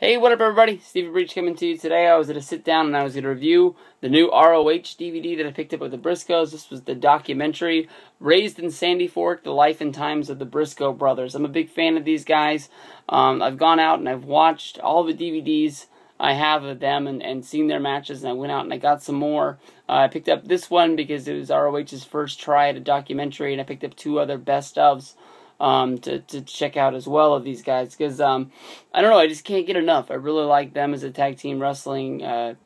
Hey, what up everybody? Stevie Breach coming to you today. I was going to sit down and I was going to review the new ROH DVD that I picked up with the Briscoes. This was the documentary, Raised in Sandy Fork, The Life and Times of the Briscoe Brothers. I'm a big fan of these guys. I've gone out and I've watched all the DVDs I have of them and seen their matches, and I went out and I got some more. I picked up this one because it was ROH's first try at a documentary, and I picked up two other best ofs to check out as well of these guys, because I don't know, I just can't get enough. I really like them as a tag team wrestling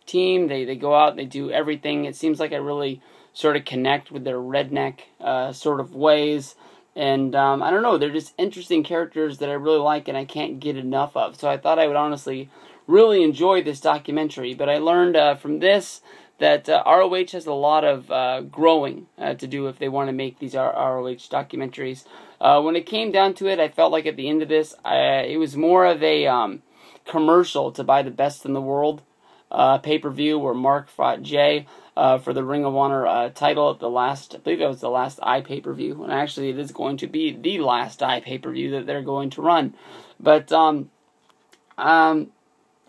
team. They go out and they do everything. It seems like I really sort of connect with their redneck sort of ways, and I don't know, they're just interesting characters that I really like and I can't get enough of. So I thought I would honestly really enjoy this documentary, but I learned from this that ROH has a lot of growing to do if they want to make these ROH documentaries. When it came down to it, I felt like at the end of this, it was more of a commercial to buy the Best in the World pay-per-view where Mark fought Jay for the Ring of Honor title at the last, I believe that was the last pay-per-view, and actually it is going to be the last pay-per-view that they're going to run. But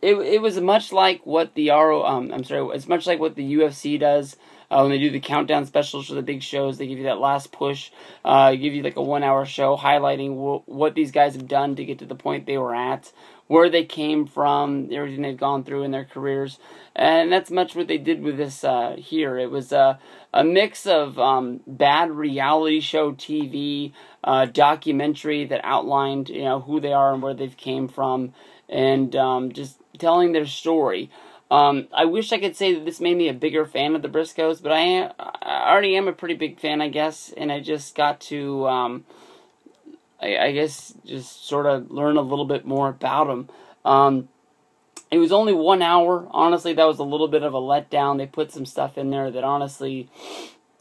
it was much like what the it's much like what the UFC does when they do the countdown specials for the big shows. They give you that last push, give you like a 1 hour show highlighting what these guys have done to get to the point they were at, where they came from, everything they've gone through in their careers, and that's much what they did with this here. It was a mix of bad reality show TV, documentary that outlined who they are and where they've came from, and just telling their story. I wish I could say that this made me a bigger fan of the Briscoes, but I already am a pretty big fan, I guess, and I just got to, I guess, just sort of learn a little bit more about them. It was only 1 hour. Honestly, that was a little bit of a letdown. They put some stuff in there that honestly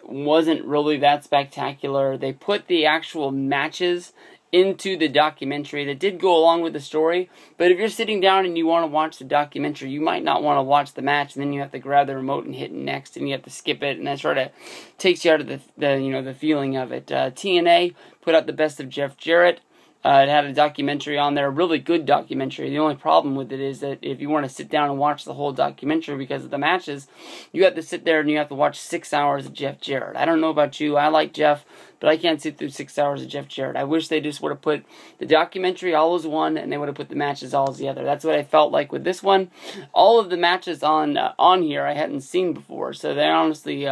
wasn't really that spectacular. They put the actual matches into the documentary that did go along with the story, but if you're sitting down and you want to watch the documentary, you might not want to watch the match, and then you have to grab the remote and hit next, and you have to skip it, and that sort of takes you out of the feeling of it. TNA put out the Best of Jeff Jarrett. It had a documentary on there, a really good documentary. The only problem with it is that if you want to sit down and watch the whole documentary because of the matches, you have to sit there and you have to watch 6 hours of Jeff Jarrett. I don't know about you, I like Jeff, but I can't sit through 6 hours of Jeff Jarrett. I wish they just would have put the documentary all as one, and they would have put the matches all as the other. That's what I felt like with this one. All of the matches on here I hadn't seen before, so they honestly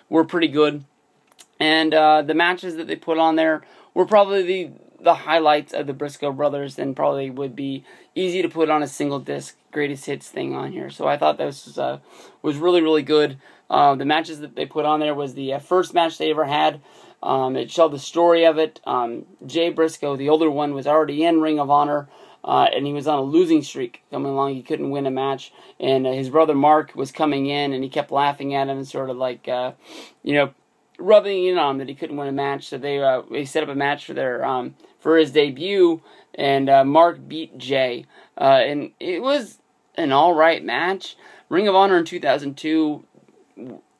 were pretty good. And the matches that they put on there were probably the highlights of the Briscoe brothers, and probably would be easy to put on a single disc greatest hits thing on here. So I thought this was really, really good. The matches that they put on there was the first match they ever had. It showed the story of it. Jay Briscoe, the older one, was already in Ring of Honor, and he was on a losing streak coming along. He couldn't win a match, and his brother Mark was coming in, and he kept laughing at him and sort of like, rubbing in on him that he couldn't win a match. So they set up a match for their for his debut, and Mark beat Jay, and it was an alright match. Ring of Honor in 2002,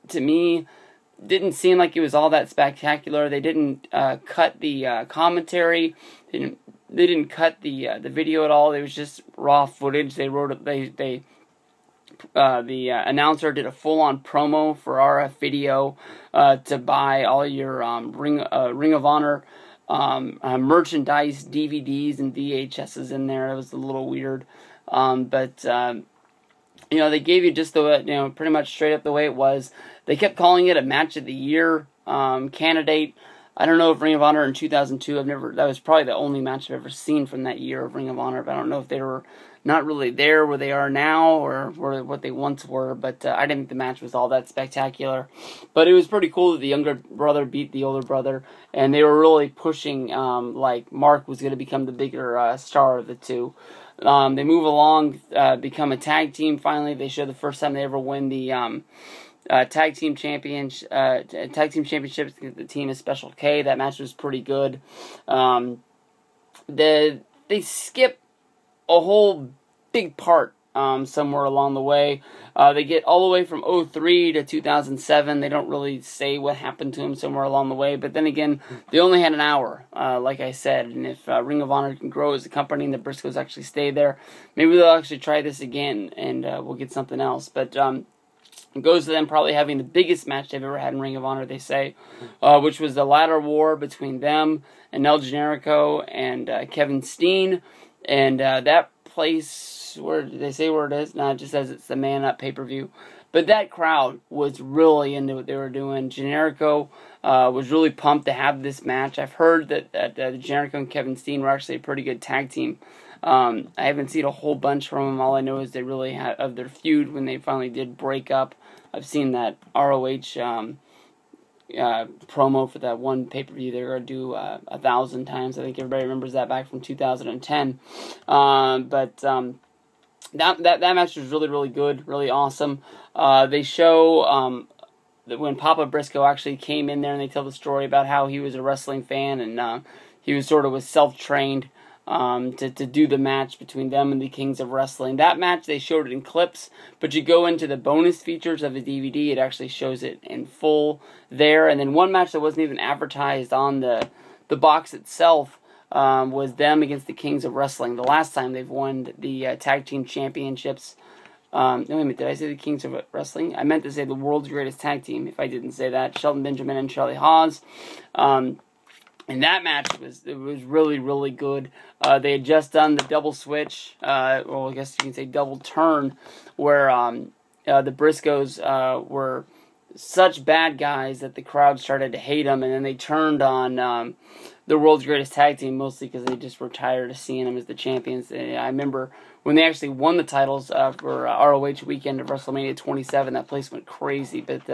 to me, didn't seem like it was all that spectacular. They didn't cut the commentary. They didn't cut the video at all. It was just raw footage. They wrote it. The announcer did a full-on promo for RF Video to buy all your Ring of Honor merchandise, DVDs and VHSs in there. It was a little weird, but they gave you just the pretty much straight up the way it was. They kept calling it a match of the year candidate. I don't know if Ring of Honor in 2002, that was probably the only match I've ever seen from that year of Ring of Honor, but I don't know if they were not really there where they are now, or what they once were, but I didn't think the match was all that spectacular. But it was pretty cool that the younger brother beat the older brother, and they were really pushing, like Mark was going to become the bigger star of the two. They move along, become a tag team finally. They show the first time they ever win the tag team championships against the team of Special K. That match was pretty good. They skip a whole big part somewhere along the way. They get all the way from 2003 to 2007. They don't really say what happened to him somewhere along the way. But then again, they only had an hour, like I said. And if Ring of Honor can grow as a company and the Briscoes actually stay there, maybe they'll actually try this again and we'll get something else. But it goes to them probably having the biggest match they've ever had in Ring of Honor, they say, which was the ladder war between them and El Generico and Kevin Steen. And that place, where did they say where it is? No, it just says it's the Man Up pay-per-view. But that crowd was really into what they were doing. Generico was really pumped to have this match. I've heard that Generico and Kevin Steen were actually a pretty good tag team. I haven't seen a whole bunch from them. All I know is they really had, of their feud when they finally did break up. I've seen that ROH promo for that one pay-per-view they're going to do 1,000 times. I think everybody remembers that back from 2010. That match was really, really good, really awesome. They show that when Papa Briscoe actually came in there, and they tell the story about how he was a wrestling fan, and he was self-trained to do the match between them and the Kings of Wrestling. That match, they showed it in clips, but you go into the bonus features of the DVD, it actually shows it in full there. And then one match that wasn't even advertised on the box itself was them against the Kings of Wrestling. The last time they've won the Tag Team Championships. No, wait a minute, did I say the Kings of Wrestling? I meant to say the World's Greatest Tag Team, if I didn't say that. Shelton Benjamin and Charlie Haas. And that match was really, really good. They had just done the double switch, well, I guess you can say double turn, where the Briscoes were such bad guys that the crowd started to hate them, and then they turned on the World's Greatest Tag Team, mostly because they just were tired of seeing them as the champions. I remember when they actually won the titles for ROH weekend of WrestleMania 27, that place went crazy. But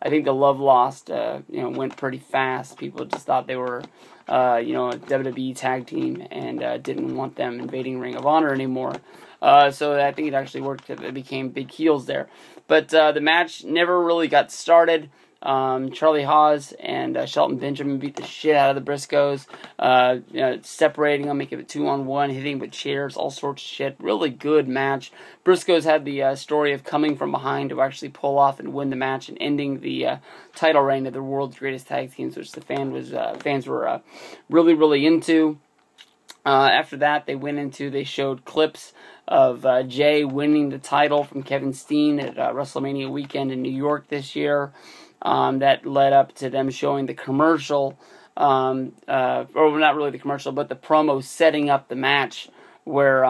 I think the Love Lost, went pretty fast. People just thought they were, a WWE tag team and didn't want them invading Ring of Honor anymore. So I think it actually worked. It became big heels there. But the match never really got started. Charlie Haas and Shelton Benjamin beat the shit out of the Briscoes, separating them, making it 2-on-1, hitting with chairs, all sorts of shit. Really good match. Briscoes had the story of coming from behind to actually pull off and win the match and ending the title reign of the World's Greatest Tag Teams, which the fans were really, really into. After that, they showed clips of Jay winning the title from Kevin Steen at WrestleMania weekend in New York this year. That led up to them showing the commercial, or not really the commercial, but the promo setting up the match where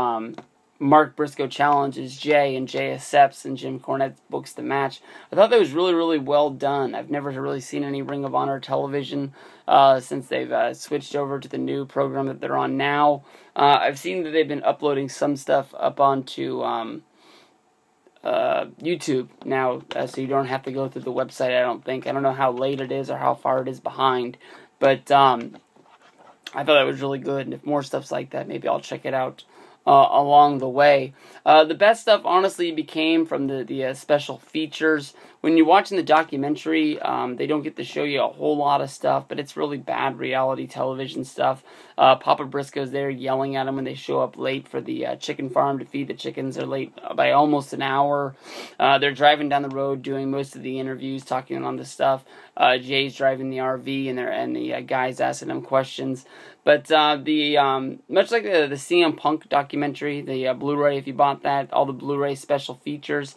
Mark Briscoe challenges Jay, and Jay accepts, and Jim Cornette books the match. I thought that was really, really well done. I've never really seen any Ring of Honor television since they've switched over to the new program that they're on now. I've seen that they've been uploading some stuff up onto YouTube now, so you don't have to go through the website, I don't think. I don't know how late it is or how far it is behind, but I thought that was really good, and if more stuff's like that, maybe I'll check it out along the way. The best stuff, honestly, became from the special features. When you're watching the documentary, they don't get to show you a whole lot of stuff, but it's really bad reality television stuff. Papa Briscoe's there yelling at them when they show up late for the chicken farm to feed the chickens. They're late by almost an hour. They're driving down the road doing most of the interviews, talking on this stuff. Jay's driving the RV, and the guys asking them questions. But much like the CM Punk documentary, the Blu-ray, if you bought that, all the Blu-ray special features,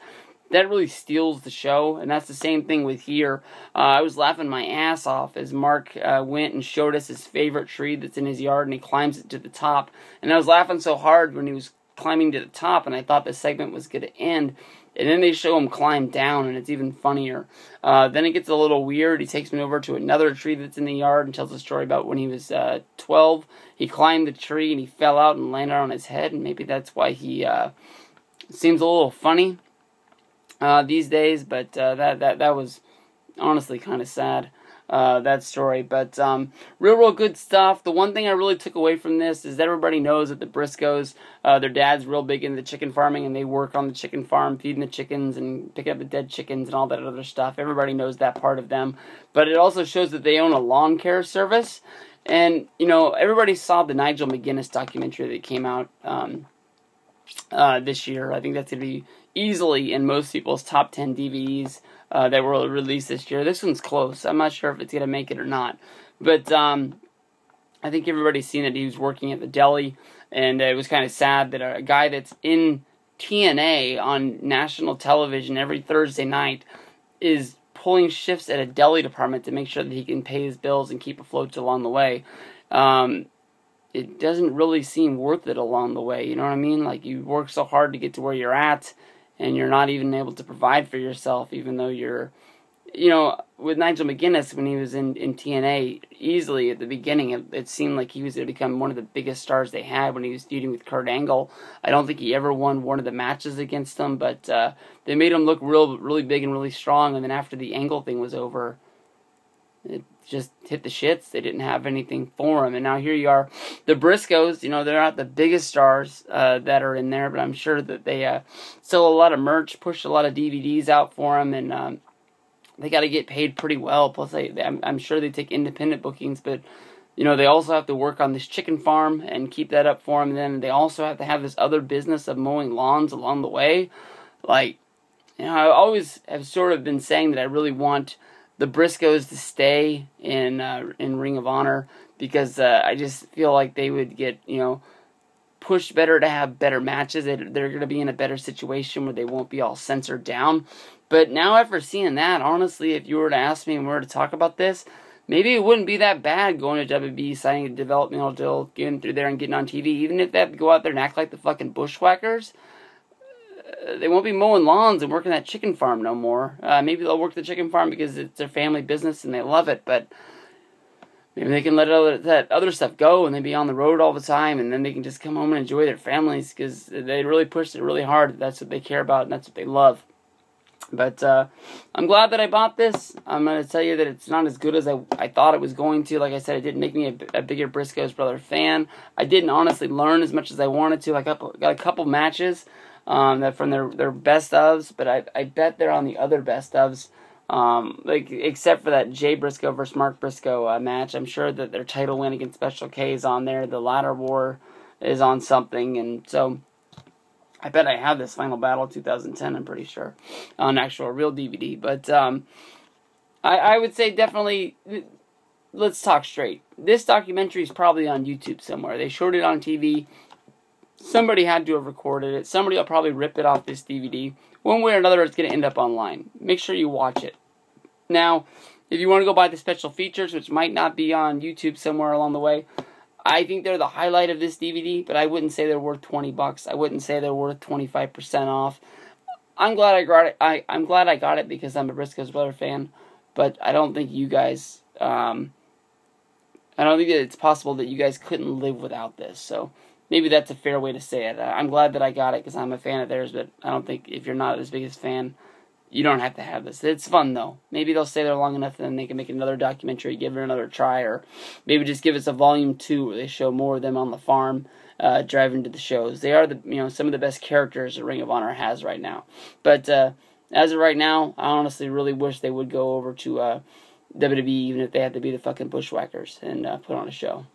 that really steals the show, and that's the same thing with here. I was laughing my ass off as Mark went and showed us his favorite tree that's in his yard, and he climbs it to the top. And I was laughing so hard when he was climbing to the top, and I thought the segment was going to end. And then they show him climb down, and it's even funnier. Then it gets a little weird. He takes me over to another tree that's in the yard and tells a story about when he was 12. He climbed the tree, and he fell out and landed on his head, and maybe that's why he seems a little funny these days. But that was honestly kind of sad. That story, but real good stuff. The one thing I really took away from this is that everybody knows that the Briscoes, their dad's real big into chicken farming, and they work on the chicken farm, feeding the chickens and picking up the dead chickens and all that other stuff. Everybody knows that part of them, but it also shows that they own a lawn care service. And everybody saw the Nigel McGuinness documentary that came out this year. I think that's going to be easily in most people's top 10 DVDs that were released this year. This one's close. I'm not sure if it's going to make it or not. But I think everybody's seen that he was working at the deli, and it was kind of sad that a guy that's in TNA on national television every Thursday night is pulling shifts at a deli department to make sure that he can pay his bills and keep afloat along the way. It doesn't really seem worth it along the way, you know what I mean? Like, you work so hard to get to where you're at, and you're not even able to provide for yourself, even though you're, you know, with Nigel McGuinness, when he was in TNA, easily at the beginning, it seemed like he was going to become one of the biggest stars they had when he was feuding with Kurt Angle. I don't think he ever won one of the matches against them, but they made him look really big and really strong, and then after the Angle thing was over, it just hit the shits. They didn't have anything for him, and now here you are. The Briscoes, you know, they're not the biggest stars that are in there, but I'm sure that they sell a lot of merch, push a lot of DVDs out for him, and they got to get paid pretty well. Plus, I'm sure they take independent bookings, but you know, they also have to work on this chicken farm and keep that up for them. And then they also have to have this other business of mowing lawns along the way. Like, you know, I always have sort of been saying that I really want the Briscoes to stay in Ring of Honor, because I just feel like they would get, you know, pushed better to have better matches. They're going to be in a better situation where they won't be all censored down. But now, after seeing that, honestly, if you were to ask me and we were to talk about this, maybe it wouldn't be that bad going to WB, signing a developmental deal, getting through there and getting on TV. Even if they have to go out there and act like the fucking bushwhackers, they won't be mowing lawns and working that chicken farm no more. Maybe they'll work the chicken farm because it's their family business and they love it, but maybe they can let that other stuff go and they be on the road all the time, and then they can just come home and enjoy their families, because they really pushed it really hard. That's what they care about and that's what they love. But I'm glad that I bought this. I'm going to tell you that it's not as good as I thought it was going to. Like I said, it didn't make me a bigger Briscoes Brother fan. I didn't honestly learn as much as I wanted to. I got a couple matches that from their best ofs, but I bet they're on the other best ofs. Like, except for that Jay Briscoe versus Mark Briscoe match. I'm sure that their title win against Special K is on there. The Ladder War is on something, and so I bet I have this Final Battle 2010, I'm pretty sure, on actual real DVD. But I would say definitely, let's talk straight. This documentary is probably on YouTube somewhere. They showed it on TV. Somebody had to have recorded it. Somebody will probably rip it off this DVD. One way or another, it's going to end up online. Make sure you watch it. Now, if you want to go buy the special features, which might not be on YouTube somewhere along the way, I think they're the highlight of this DVD, but I wouldn't say they're worth $20. I wouldn't say they're worth 25% off. I'm glad I got it. I'm glad I got it because I'm a Briscoes Brother fan, but I don't think you guys, I don't think that it's possible that you guys couldn't live without this. So maybe that's a fair way to say it. I'm glad that I got it because I'm a fan of theirs, but I don't think if you're not as big a fan, you don't have to have this. It's fun, though. Maybe they'll stay there long enough and then they can make another documentary, give it another try, or maybe just give us a volume 2 where they show more of them on the farm, driving to the shows. They are some of the best characters that Ring of Honor has right now. But as of right now, I honestly really wish they would go over to WWE, even if they had to be the fucking bushwhackers, and put on a show.